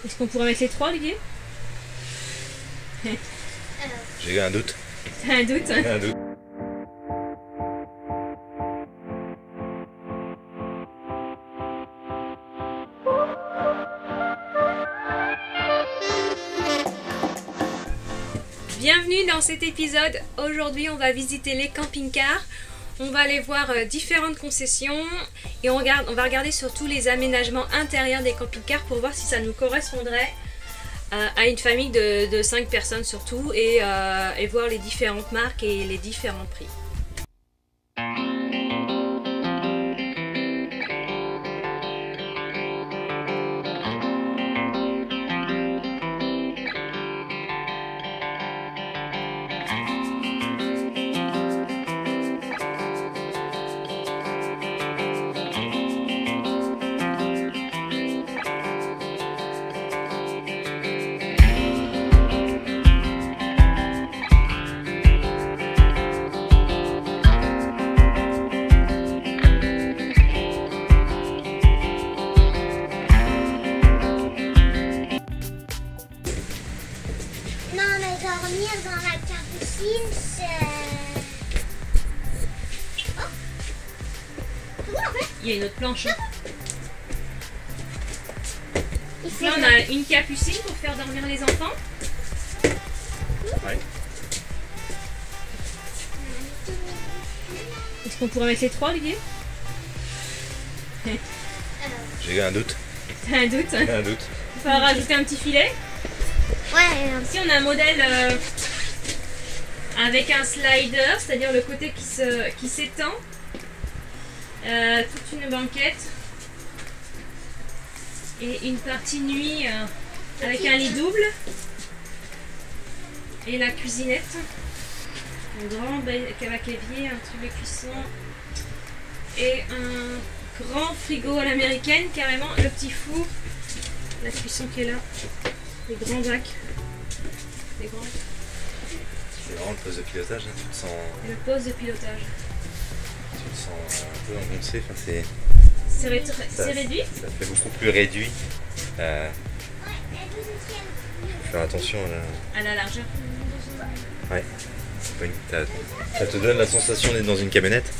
Est-ce qu'on pourrait mettre les trois, Olivier? J'ai eu un doute. T'as un doute? Un doute. Bienvenue dans cet épisode. Aujourd'hui, on va visiter les camping-cars. On va aller voir différentes concessions et on va regarder surtout les aménagements intérieurs des camping-cars pour voir si ça nous correspondrait à une famille de 5 personnes surtout et voir les différentes marques et les différents prix. Non, mais dormir dans la capucine, c'est... Oh! C'est quoi en fait? Il y a une autre planche. Ici, Là, on a une capucine pour faire dormir les enfants. Ouais. Est-ce qu'on pourrait mettre les trois, Olivier? J'ai eu un doute. T'as un doute? Un doute. On va rajouter un petit filet. Ouais, Ici, on a un modèle avec un slider, c'est-à-dire le côté qui s'étend. Toute une banquette. Et une partie nuit avec un lit double. Et la cuisinette. Un grand cavac évier, un truc de cuisson. Et un grand frigo à l'américaine, carrément. Le petit four. La cuisson qui est là. Les grands bacs. Les grands. C'est vraiment le poste de pilotage, hein. Tu te sens, Et le poste de pilotage. un peu engoncé. Enfin, c'est C'est réduit? Ça fait beaucoup plus réduit. Faut faire attention À la largeur. Ouais. C'est pas ça te donne la sensation d'être dans une camionnette.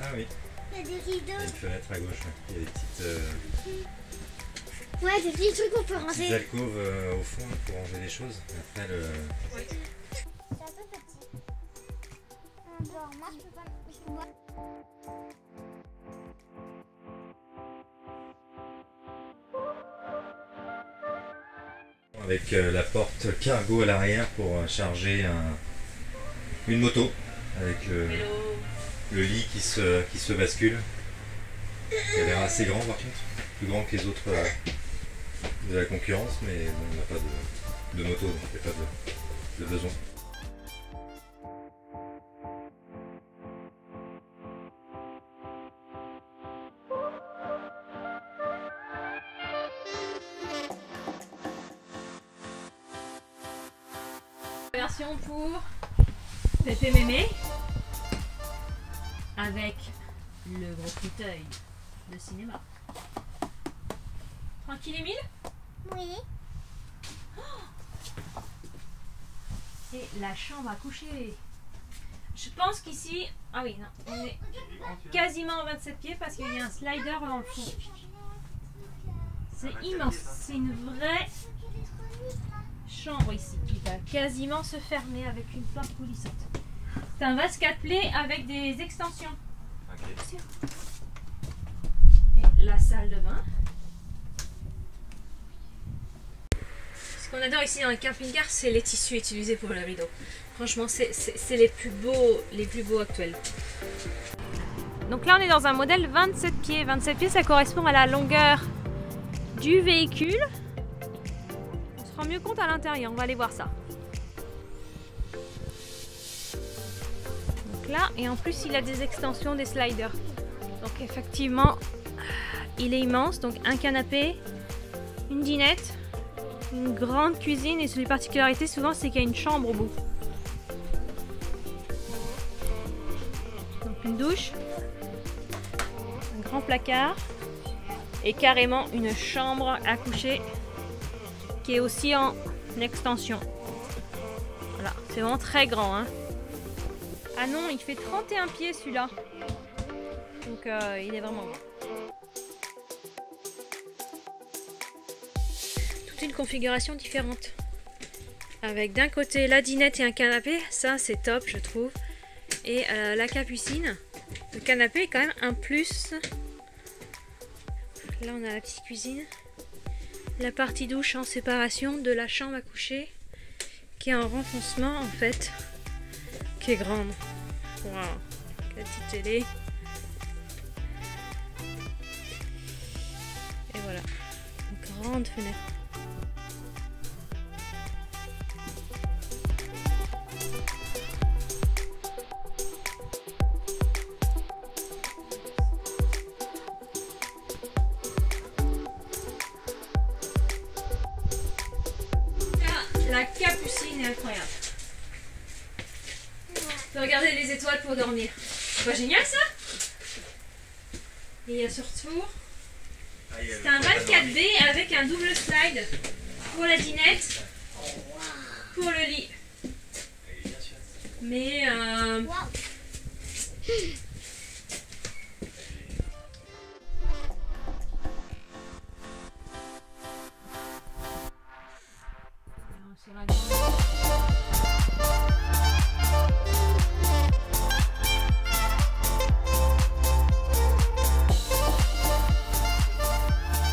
Ah oui. il y a des rideaux. Il y a une fenêtre à gauche. Il y a des petites, Ouais, des petits trucs qu'on peut petites ranger. alcôves au fond pour ranger des choses. Après le. C'est un peu petit. Genre, moi, je peux pas... Je peux pas... Avec la porte cargo à l'arrière pour charger une moto. Avec le lit qui se bascule. Il a l'air assez grand par contre. Plus grand que les autres de la concurrence, mais bon, on n'a pas de moto, donc il n'y a pas de besoin. Version pour Pépé Mémé avec le gros fauteuil de cinéma. Tranquille Émile? Oui. Et la chambre à coucher. Je pense qu'ici, ah oui, non, on est quasiment à 27 pieds parce qu'il y a un slider dans le fond. C'est immense, c'est une vraie chambre ici qui va quasiment se fermer avec une porte coulissante. C'est un vase 4 plaies avec des extensions. Okay. Et la salle de bain. qu'on adore ici dans les camping-cars, c'est les tissus utilisés pour le rideau. Franchement, c'est les plus beaux actuels. Donc là, on est dans un modèle 27 pieds. 27 pieds, ça correspond à la longueur du véhicule. On se rend mieux compte à l'intérieur, on va aller voir ça. Donc là, et en plus, il a des extensions, des sliders. Donc effectivement, il est immense. Donc un canapé, une dinette, une grande cuisine, et les particularités souvent, c'est qu'il y a une chambre au bout. Donc une douche, un grand placard et carrément une chambre à coucher qui est aussi en extension. Voilà, c'est vraiment très grand, hein. Ah non, il fait 31 pieds celui-là. Donc il est vraiment grand. Toute une configuration différente. Avec d'un côté la dinette et un canapé, ça c'est top je trouve. Et la capucine. Le canapé est quand même un plus. Là on a la petite cuisine. La partie douche en séparation de la chambre à coucher. Qui est en renfoncement en fait. Qui est grande. Wow. La petite télé. Et voilà. Une grande fenêtre. La capucine est incroyable. Tu peux regarder les étoiles pour dormir. C'est pas génial ça? Et il y a surtout... C'est un 24B avec un double slide pour la dinette, pour le lit. Mais...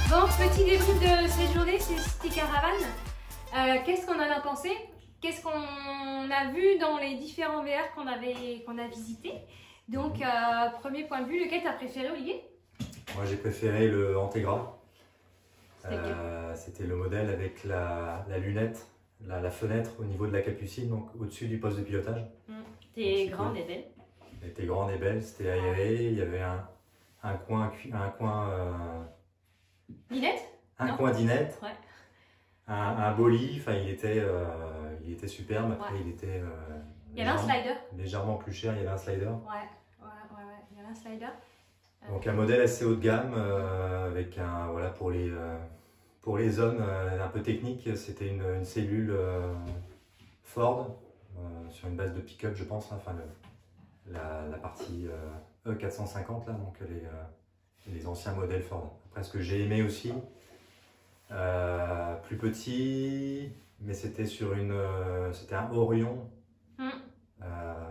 Bon, petit débrief de cette journée, c'est City Caravane. Qu'est-ce qu'on en a pensé? Qu'est-ce qu'on a vu dans les différents VR qu'on a visités? Donc, premier point de vue, lequel t'as préféré, Olivier? Moi j'ai préféré le Antegra. C'était C'était le modèle avec la lunette, la fenêtre au niveau de la capucine, donc au-dessus du poste de pilotage. C'était grande et belle. Elle était grande et belle, c'était aéré, il y avait un coin Dinette? un coin dinette, Ouais. un beau lit, enfin il était superbe. Après, Ouais. il était Il y avait un slider. légèrement plus cher, il y avait un slider. Ouais. Il y avait un slider. Donc un modèle assez haut de gamme avec voilà pour les zones un peu techniques, c'était une cellule Ford sur une base de pick-up je pense, hein, enfin la partie E450 là, donc les anciens modèles Ford. Après ce que j'ai aimé aussi, plus petit, mais c'était c'était un Orion.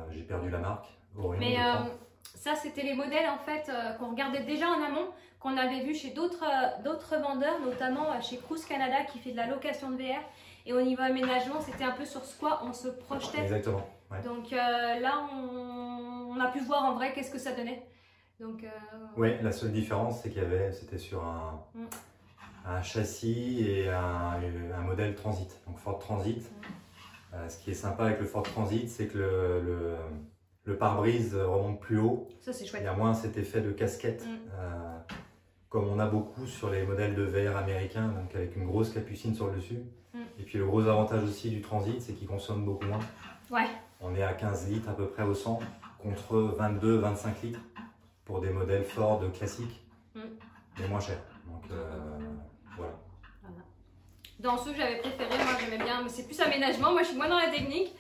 J'ai perdu la marque. Orion, Mais je crois. ça, c'était les modèles en fait qu'on regardait déjà en amont, qu'on avait vu chez d'autres vendeurs, notamment chez Cruise Canada qui fait de la location de VR. Et au niveau aménagement, c'était un peu sur ce quoi on se projetait. Exactement. Ouais. Donc là, on a pu voir en vrai qu'est-ce que ça donnait. Donc, Oui, la seule différence, c'est c'était sur un châssis et un modèle Transit, donc Ford Transit. Ce qui est sympa avec le Ford Transit, c'est que le pare-brise remonte plus haut. ça, c'est chouette. Il y a moins cet effet de casquette, comme on a beaucoup sur les modèles de VR américains, donc avec une grosse capucine sur le dessus. Et puis le gros avantage aussi du Transit, c'est qu'il consomme beaucoup moins. Ouais. On est à 15 litres à peu près au 100, contre 22-25 litres pour des modèles Ford classiques, mais moins chers. Donc voilà. Dans ceux que j'avais préférés, moi j'aimais bien, mais c'est plus aménagement, moi je suis moins dans la technique.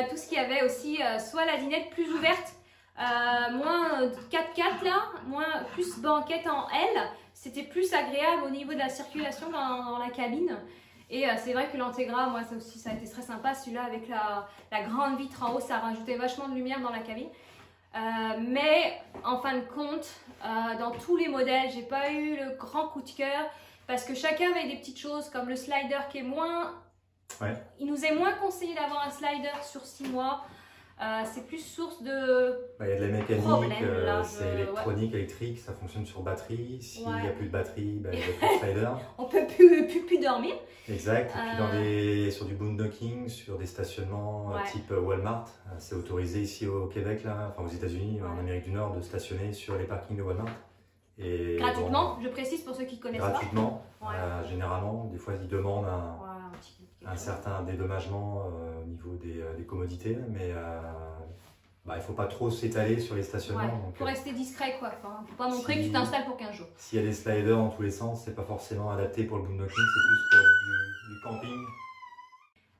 Tout ce qu'il y avait aussi, soit la dinette plus ouverte, moins 4x4 là, plus banquette en L, c'était plus agréable au niveau de la circulation dans la cabine. Et c'est vrai que l'Antegra, moi ça aussi ça a été très sympa, celui-là avec la grande vitre en haut, ça rajoutait vachement de lumière dans la cabine. Mais en fin de compte, dans tous les modèles, j'ai pas eu le grand coup de cœur. parce que chacun avait des petites choses comme le slider qui est moins... Ouais. Il nous est moins conseillé d'avoir un slider sur 6 mois. C'est plus source de... Il y a de la mécanique, c'est ouais. électronique, électrique, ça fonctionne sur batterie. S'il n'y a Ouais. plus de batterie, il n'y a plus de slider. On peut plus dormir. Exact. Et puis sur du boondocking, sur des stationnements Ouais. type Walmart, c'est autorisé ici au Québec, là, enfin aux États-Unis, en Amérique du Nord, de stationner sur les parkings de Walmart. Et Gratuitement, je précise pour ceux qui ne connaissent gratuitement, pas. Ouais. généralement, des fois ils demandent un un certain dédommagement au niveau des commodités, mais il ne faut pas trop s'étaler sur les stationnements. Il faut rester discret, quoi. Enfin, faut pas montrer que tu t'installes pour 15 jours. S'il y a des sliders dans tous les sens, c'est pas forcément adapté pour le boondocking, c'est plus pour du camping.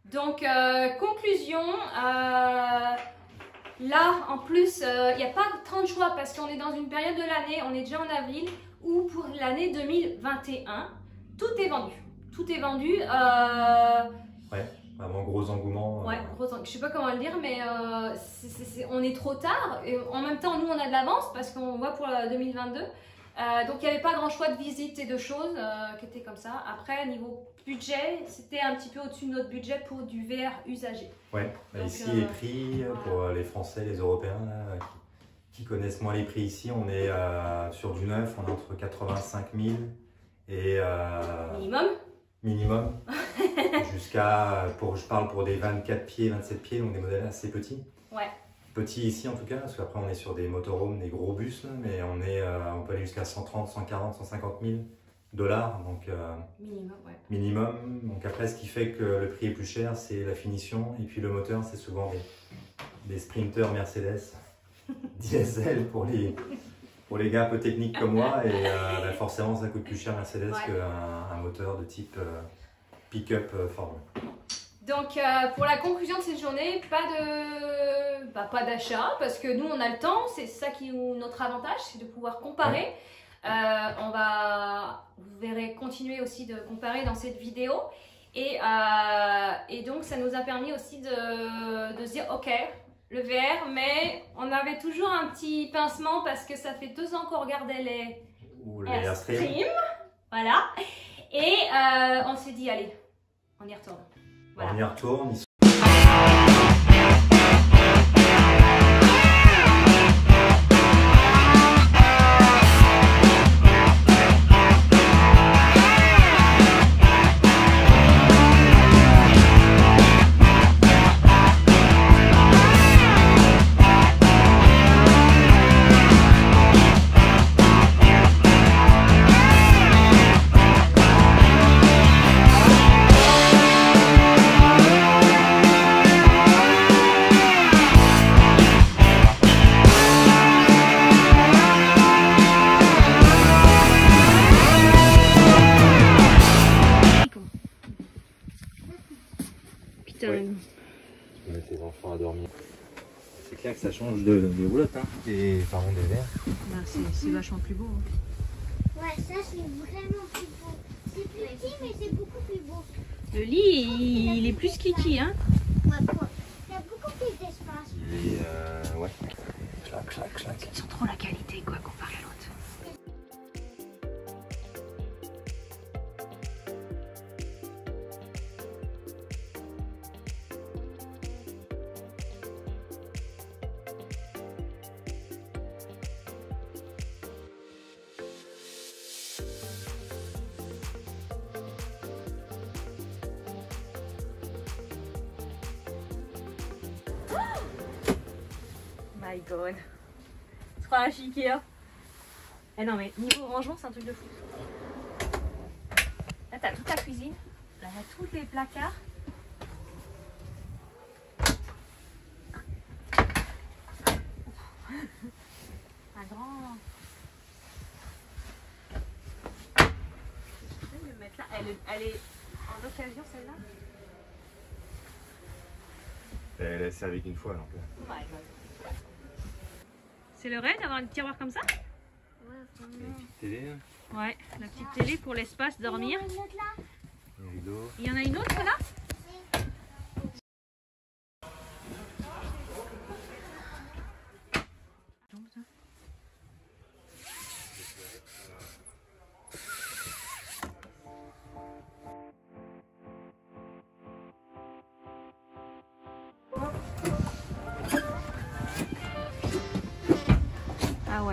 Donc, conclusion, là, en plus, il n'y a pas tant de choix parce qu'on est dans une période de l'année, on est déjà en avril, où pour l'année 2021, tout est vendu. Tout est vendu. Ouais, vraiment gros engouement. Ouais, je sais pas comment le dire, mais on est trop tard. Et en même temps, nous, on a de l'avance parce qu'on voit pour 2022. Donc, il n'y avait pas grand choix de visites et de choses qui étaient comme ça. Après, niveau budget, c'était un petit peu au-dessus de notre budget pour du VR usagé. Ouais, donc, ici, les prix, pour les Français, les Européens, là, qui connaissent moins les prix ici, on est sur du neuf, on est entre 85 000 et... Minimum. Jusqu'à, je parle pour des 24 pieds, 27 pieds, donc des modèles assez petits. Ouais. Petits ici en tout cas, parce qu'après on est sur des motorhomes, des gros bus, là, mais on peut aller jusqu'à 130, 140, 150 000 $. Donc, minimum, ouais. Minimum. Donc après, ce qui fait que le prix est plus cher, c'est la finition. Et puis le moteur, c'est souvent des sprinters Mercedes diesel pour les gars un peu techniques comme moi. Et forcément, ça coûte plus cher Mercedes qu'un moteur de type pick-up Ford. Donc, pour la conclusion de cette journée, pas d'achat, parce que nous, on a le temps, c'est ça qui est notre avantage, c'est de pouvoir comparer. Vous verrez continuer aussi de comparer dans cette vidéo. Et donc, ça nous a permis aussi de se dire, ok, le VR, mais on avait toujours un petit pincement parce que ça fait 2 ans qu'on regardait les Airstream. Voilà. Et on s'est dit, allez, on y retourne. Voilà. On y retourne. Tu mets tes enfants à dormir. C'est clair que ça change de roulotte, hein. Des verres. Bah, c'est vachement plus beau. Hein. Ouais, ça c'est vraiment plus beau. C'est plus petit, mais c'est beaucoup plus beau. Le lit, il est plus kiki, hein. Ouais, il y a beaucoup plus d'espace. Il est, ouais. Clac. Ils sont trop la qualité, quoi, comparé à l'autre. My god. Tu crois à chiquer, hein? Eh non mais niveau rangement c'est un truc de fou. Là t'as toute ta cuisine, là t'as tous les placards. Un grand... Je vais le mettre là. Elle est en occasion celle-là? Elle a servi qu'une fois donc. Oh my god. C'est le rêve d'avoir un tiroir comme ça? Ouais, Une petite télé. Ouais, la petite télé pour l'espace dormir. Il y en a une autre là. Un rideau. Il y en a une autre là?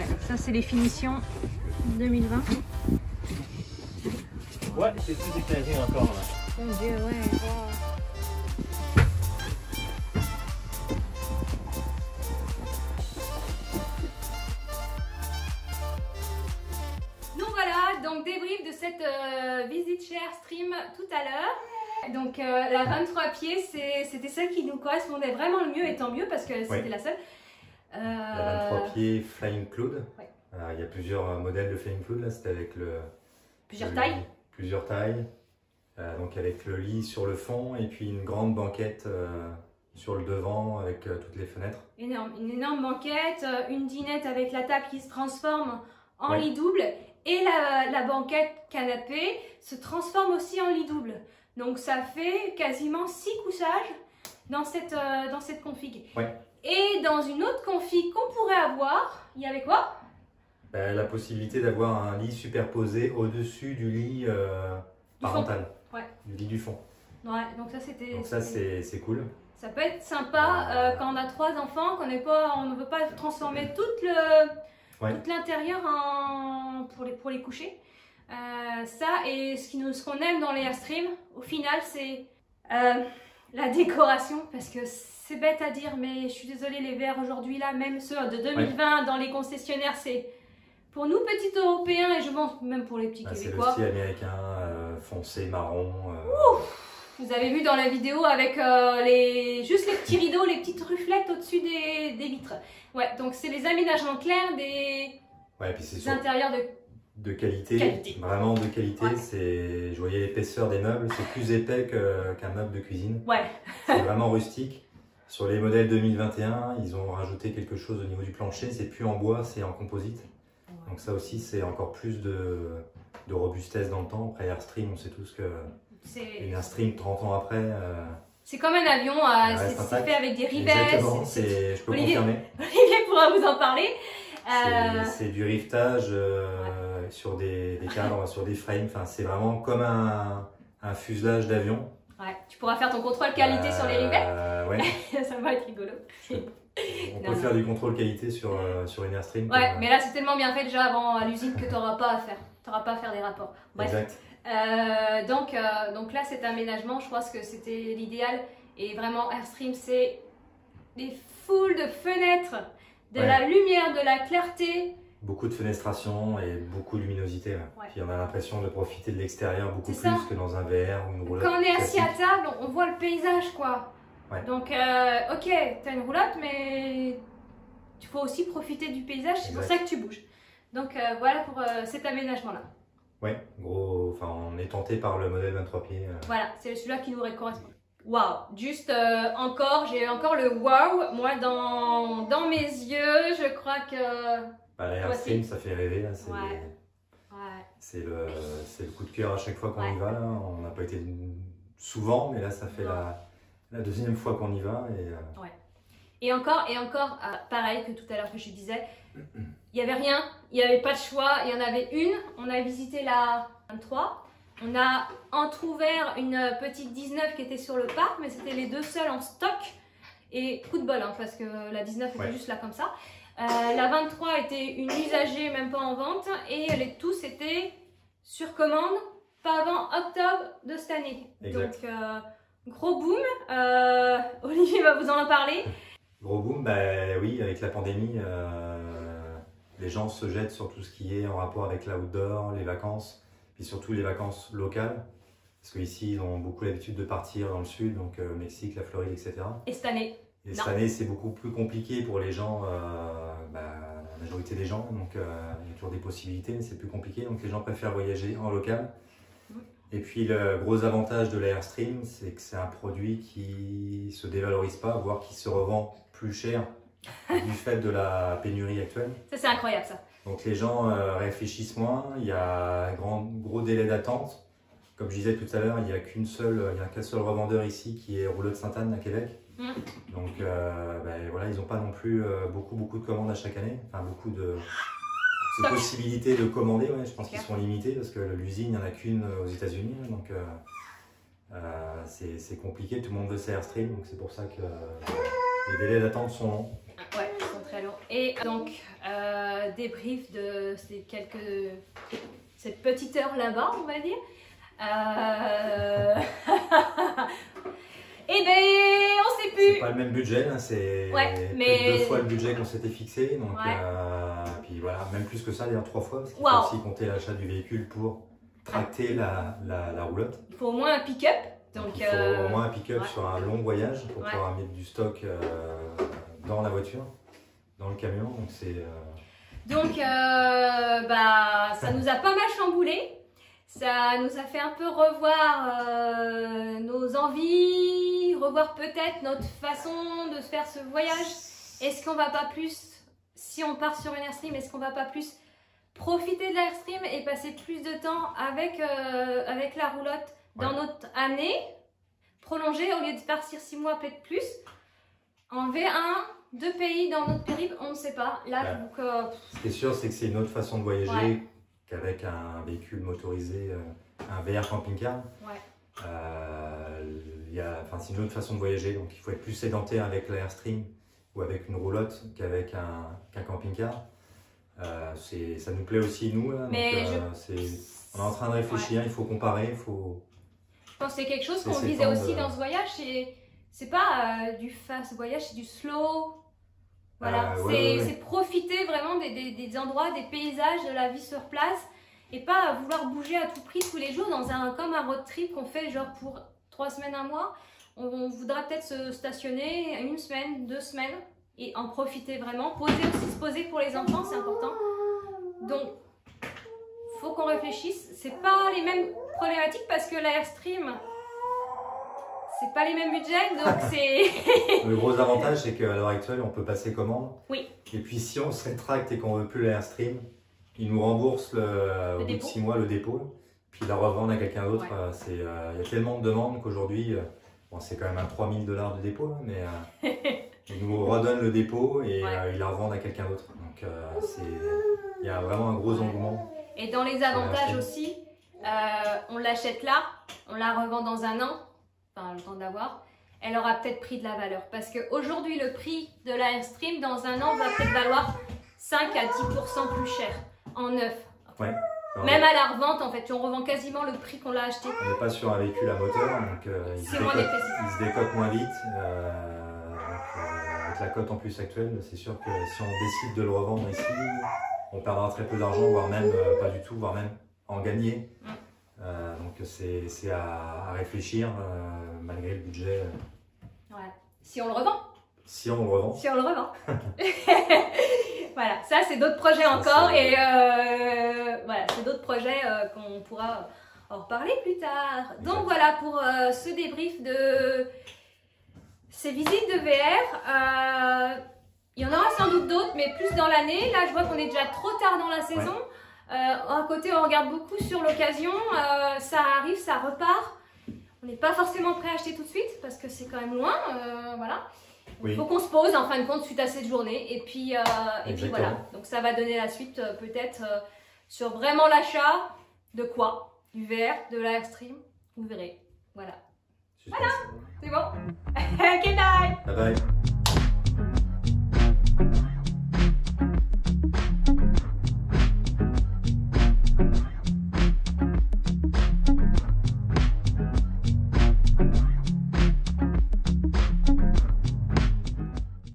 Ouais, ça c'est les finitions 2020. Ouais, c'est tout éclairé encore là. Mon Dieu, ouais. Wow. Nous voilà, donc débrief de cette visite chez Airstream tout à l'heure. Donc la 23 pieds, c'était celle qui nous correspondait vraiment le mieux, et tant mieux parce que c'était la seule. La 23 pieds Flying Cloud. Ouais. Il y a plusieurs modèles de Flying Cloud, là c'était avec Plusieurs tailles. Plusieurs tailles. Donc avec le lit sur le fond et puis une grande banquette sur le devant avec toutes les fenêtres. Énorme, une énorme banquette, une dinette avec la table qui se transforme en lit double, et la banquette canapé se transforme aussi en lit double. Donc ça fait quasiment 6 couchages dans cette config. Ouais. Et dans une autre config qu'on pourrait avoir, il y avait quoi? La possibilité d'avoir un lit superposé au-dessus du lit parental, du lit du fond. Ouais, donc ça c'était... Donc ça c'est cool. Ça peut être sympa quand on a 3 enfants, qu'on ne veut pas transformer tout l'intérieur pour les coucher. Ça, et ce qu'on aime dans les Airstream, au final, c'est la décoration, parce que c'est bête à dire, mais je suis désolée, les verres aujourd'hui, là, même ceux de 2020 dans les concessionnaires, c'est pour nous petits Européens, et je pense même pour les petits Québécois. C'est le style américain, foncé, marron. Vous avez vu dans la vidéo avec juste les petits rideaux, les petites reflètes au-dessus des vitres. Ouais, donc c'est les aménagements clairs des intérieurs de qualité, vraiment de qualité. Je voyais l'épaisseur des meubles, c'est plus épais qu'un meuble de cuisine. Ouais. C'est vraiment rustique. Sur les modèles 2021, ils ont rajouté quelque chose au niveau du plancher, c'est plus en bois, c'est en composite. Donc ça aussi, c'est encore plus de robustesse dans le temps. Après Airstream, on sait tous que une Airstream 30 ans après... c'est comme un avion, c'est fait avec des rivets. Exactement, je peux confirmer. Olivier pourra vous en parler. C'est du rivetage sur des cadres, sur des frames. Enfin, c'est vraiment comme un fuselage d'avion. Ouais, tu pourras faire ton contrôle qualité sur les rivets. Ouais. Ça va être rigolo. On peut faire du contrôle qualité sur une Airstream. Ouais, mais là c'est tellement bien fait déjà avant à l'usine que tu n'auras pas à faire. Tu n'auras pas à faire des rapports. Bref. Exact. Donc là cet aménagement, je pense que c'était l'idéal. Et vraiment Airstream, c'est des foules de fenêtres, de la lumière, de la clarté. Beaucoup de fenestration et beaucoup de luminosité. Puis on a l'impression de profiter de l'extérieur beaucoup plus que dans un VR ou une roulotte. Quand on est assis à table, on voit le paysage quoi. Ouais. Donc ok, tu as une roulotte, mais tu faut aussi profiter du paysage, c'est pour ça que tu bouges. Donc voilà pour cet aménagement là. Ouais, on est tenté par le modèle 23 pieds. Voilà, c'est celui-là qui nous correspond. Waouh, juste j'ai encore le waouh, moi dans mes yeux, je crois que... la Airstream, ça fait rêver, c'est le coup de cœur à chaque fois qu'on y va, là. On n'a pas été souvent, mais là ça fait la deuxième fois qu'on y va. Et encore, pareil que tout à l'heure que je disais, il n'y avait rien, il n'y avait pas de choix, il y en avait une, on a visité la 23, on a entrouvert une petite 19 qui était sur le parc, mais c'était les 2 seuls en stock, et coup de bol, parce que la 19 était juste là comme ça. La 23 était une usagée, même pas en vente, et les tous étaient sur commande, pas avant octobre de cette année. Exact. Donc gros boom, Olivier va vous en parler. Gros boom, oui, avec la pandémie, les gens se jettent sur tout ce qui est en rapport avec l'outdoor, les vacances, puis surtout les vacances locales, parce qu'ici ils ont beaucoup l'habitude de partir dans le sud, donc Mexique, la Floride, etc. Et cette année? Et cette année, c'est beaucoup plus compliqué pour les gens, la majorité des gens, donc il y a toujours des possibilités, mais c'est plus compliqué, donc les gens préfèrent voyager en local. Et puis le gros avantage de l'Airstream, c'est que c'est un produit qui ne se dévalorise pas, voire qui se revend plus cher du fait de la pénurie actuelle. Ça c'est incroyable ça. Donc les gens réfléchissent moins, il y a un gros délai d'attente. Comme je disais tout à l'heure, il n'y a qu'un seul revendeur ici qui est Rouleau de Sainte-Anne à Québec. Donc voilà, ils n'ont pas non plus beaucoup de commandes à chaque année, enfin beaucoup de possibilités de commander. Je pense qu'ils sont limités parce que l'usine, il n'y en a qu'une aux États-Unis, donc c'est compliqué. Tout le monde veut ses Airstream, donc c'est pour ça que les délais d'attente sont longs. Ouais, ils sont très Alors, et donc, débrief de cette petite heure là-bas, on va dire. Eh ben, on sait plus. C'est pas le même budget, hein, c'est mais... 2 fois le budget qu'on s'était fixé. Donc, puis voilà, même plus que ça, d'ailleurs 3 fois, parce qu'il faut aussi compter l'achat du véhicule pour tracter la roulotte. Il faut au moins un pick-up. Donc, il faut au moins un pick-up sur un long voyage pour pouvoir mettre du stock dans la voiture, dans le camion. Donc, Donc ça nous a pas mal chamboulé. Ça nous a fait un peu revoir nos envies, revoir peut-être notre façon de faire ce voyage. Est-ce qu'on va pas plus, si on part sur une Airstream, est-ce qu'on va pas plus profiter de l'Airstream et passer plus de temps avec la roulotte dans notre année prolongée au lieu de partir 6 mois, peut-être plus, en V1, 2 pays dans notre périple, on ne sait pas. Là, donc, ce qui est sûr, c'est que c'est une autre façon de voyager qu'avec un véhicule motorisé, un VR camping-car. C'est une autre façon de voyager, donc il faut être plus sédentaire avec l'Airstream ou avec une roulotte qu'avec qu'un camping-car. Ça nous plaît aussi, nous. Là, mais donc, on est en train de réfléchir, il faut comparer, Je pense que c'est quelque chose qu'on disait aussi dans ce voyage. C'est pas du fast voyage, c'est du slow. Voilà, c'est profiter vraiment des endroits, des paysages, de la vie sur place et pas vouloir bouger à tout prix tous les jours comme un road trip qu'on fait genre pour 3 semaines, 1 mois. On voudra peut-être se stationner 1 semaine, 2 semaines et en profiter vraiment. Se poser pour les enfants, c'est important. Donc, faut qu'on réfléchisse. C'est pas les mêmes problématiques parce que l'Airstream, c'est pas les mêmes budgets, donc c'est... Le gros avantage, c'est qu'à l'heure actuelle, on peut passer commande. Oui. Et puis, si on se rétracte et qu'on veut plus l'Airstream, ils nous remboursent au bout de 6 mois le dépôt, puis la revendre à quelqu'un d'autre. Il y a tellement de demandes qu'aujourd'hui, c'est quand même un 3 000 $ de dépôt, mais ils nous redonnent le dépôt et ils la revendent à quelqu'un d'autre. Donc, il y a vraiment un gros engouement. Et dans les avantages aussi, on l'achète là, on la revend dans 1 an. Enfin, le temps d'avoir, elle aura peut-être pris de la valeur. Parce qu'aujourd'hui, le prix de la Airstream, dans 1 an, va peut-être valoir 5 à 10% plus cher en neuf. Même à la revente, en fait, on revend quasiment le prix qu'on l'a acheté. On n'est pas sur un véhicule à moteur, donc il se décote moins vite. Avec la cote en plus actuelle, c'est sûr que si on décide de le revendre ici, on perdra très peu d'argent, voire même pas du tout, voire même en gagner. Donc c'est à réfléchir malgré le budget. Si on le revend. Si on le revend. Si on le revend. Voilà, ça c'est d'autres projets encore et voilà, c'est d'autres projets qu'on pourra en reparler plus tard. Donc voilà pour ce débrief de ces visites de VR. Il y en aura sans doute d'autres, mais plus dans l'année. Là, je vois qu'on est déjà trop tard dans la saison. À côté, on regarde beaucoup sur l'occasion. Ça arrive, ça repart. On n'est pas forcément prêt à acheter tout de suite parce que c'est quand même loin. Voilà. Il faut qu'on se pose en fin de compte suite à cette journée. Et puis voilà. Donc ça va donner la suite peut-être sur vraiment l'achat de quoi? Du VR, de l'Airstream. Vous verrez. Voilà. Voilà. C'est bon. Ok, bye. Bye bye.